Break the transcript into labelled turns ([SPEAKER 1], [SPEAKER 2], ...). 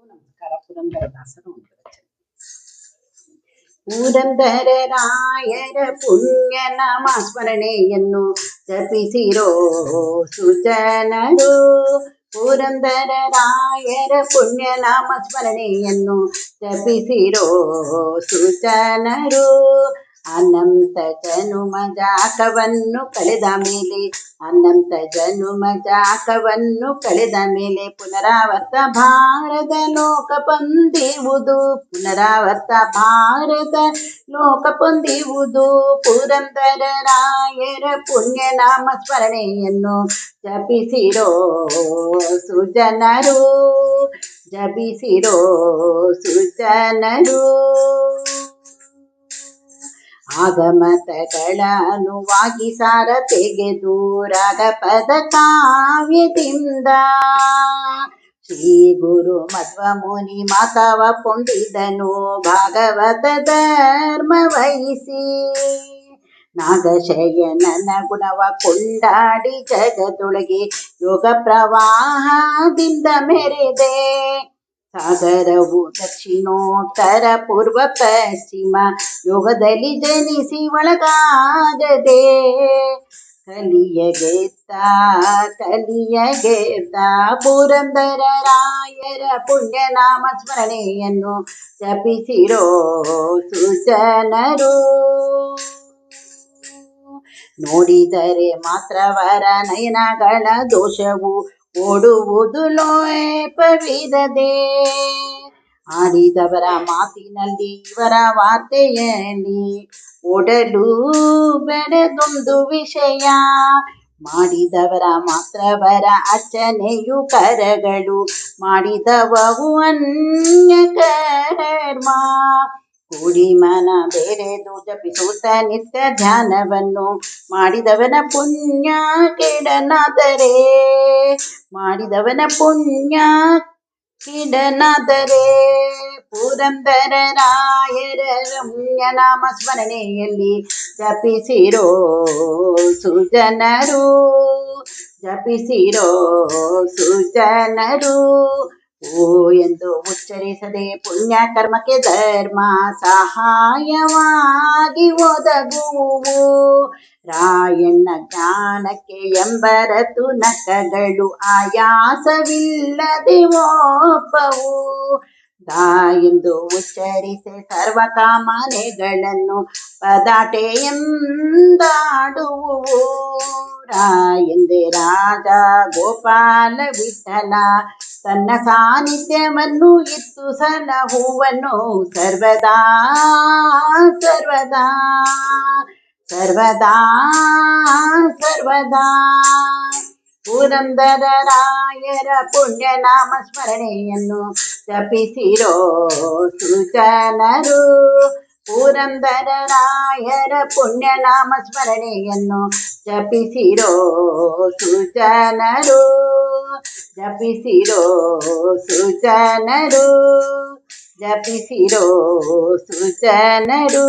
[SPEAKER 1] ನಮಸ್ಕಾರ. ಪುರಂದರದಾಸರ ಒಂದು ರಚನೆ. ಪುರಂದರರಾಯರ ಪುಣ್ಯ ನಾಮ ಸ್ಮರಣೆಯನ್ನು ಜಪಿಸಿರೋ ಸುಜನರು. ಪುರಂದರರಾಯರ ಪುಣ್ಯ ನಾಮ ಸ್ಮರಣೆಯನ್ನು ಜಪಿಸಿರೋ ಸುಜನರು. ಅನಂತ ಜನುಮ ಜಾಕವನ್ನು ಕಳೆದ ಮೇಲೆ ಕಳೆದ ಮೇಲೆ ಪುನರಾವರ್ತ ಭಾರತ ಲೋಕ ಪೊಂದಿರುವುದು ಪುರಂದರರಾಯರ ಪುಣ್ಯ ನಾಮ ಸ್ಮರಣೆಯನ್ನು ಜಪಿಸಿರೋ ಸುಜನರು. ಆಗಮತಗಳ ಅನುವಾಗಿ ಸಾರ ತೆಗೆದು ರಾಗಪದ ಕಾವ್ಯದಿಂದ ಶ್ರೀ ಗುರು ಮಧ್ವ ಮುನಿ ಮಾತವ ಪೊಂದಿದನು ಭಾಗವತ ಧರ್ಮ ವಹಿಸಿ. ನಾಗಶಯನನ ಗುಣವ ಕೊಂಡಾಡಿ ಜಗದೊಳಗೆ ಯೋಗ ಪ್ರವಾಹದಿಂದ ಮೆರೆದೆ. ಸಾಗರವು ದಕ್ಷಿಣೋತ್ತರ ಪೂರ್ವ ಪಶ್ಚಿಮ ಯೋಗದಲ್ಲಿ ಜನಿಸಿ ಒಳಗಾಗದೆ ಕಲಿಯಗೆದ್ದ ಪುರಂದರರಾಯರ ಪುಣ್ಯ ನಾಮ ಸ್ಮರಣೆಯನ್ನು ಜಪಿಸಿರೋ ಸುಜನರು. ನೋಡಿದರೆ ಮಾತ್ರವರ ನಯನಗಳ ದೋಷವು ಓಡುವುದು ಲೋಪವಿರದೆ. ಆಡಿದವರ ಮಾತಿನಲ್ಲಿ ಇವರ ವಾರ್ತೆಯಲ್ಲಿ ಓಡಲು ಬೆಳೆದೊಂದು ವಿಷಯ. ಮಾಡಿದವರ ಮಾತ್ರವರ ಅರ್ಚನೆಯು ಕರಗಳು ಮಾಡಿದವವು ಅನ್ಯ ಕರ್ಮ. ಕೂಡಿ ಮನ ಬೇರೆದು ಜಪಿಸುತ್ತ ನಿತ್ಯ ಧ್ಯಾನವನ್ನು ಮಾಡಿದವನ ಪುಣ್ಯ ಕೆಡನಾದರೆ ಪುರಂದರರಾಯರ ರಮ್ಯ ನಾಮ ಸ್ಮರಣೆಯಲ್ಲಿ ಜಪಿಸಿರೋ ಸುಜನರು. ಓ ಎಂದು ಉಚ್ಚರಿಸದೆ ಪುಣ್ಯ ಕರ್ಮಕ್ಕೆ ಧರ್ಮ ಸಹಾಯವಾಗಿ ಒದಗುವು. ರಾಯಣ್ಣ ಜ್ಞಾನಕ್ಕೆ ಎಂಬರತು ನಖಗಳು ಆಯಾಸವಿಲ್ಲದೆ ಒಪ್ಪವು. ದಾ ಎಂದು ಉಚ್ಚರಿಸಿ ಸರ್ವ ಕಾಮನೆಗಳನ್ನು ಪದಾಟೆ ಎಂದಾಡುವು. ಎಂದೇ ರಾಜ ಗೋಪಾಲ ವಿಠಲ ತನ್ನ ಸಾನ್ನಿಧ್ಯವನ್ನು ಇತ್ತು ಸಲಹುವನು ಸರ್ವದಾ. ಪುರಂದರರಾಯರ ಪುಣ್ಯ ನಾಮ ಸ್ಮರಣೆಯನ್ನು ಜಪಿಸಿರೋ ಸುಜನರು. ಪುರಂದರರಾಯರ ಪುಣ್ಯ ನಾಮ ಸ್ಮರಣೆಯನ್ನು ಜಪಿಸಿರೋ ಸುಜನರು.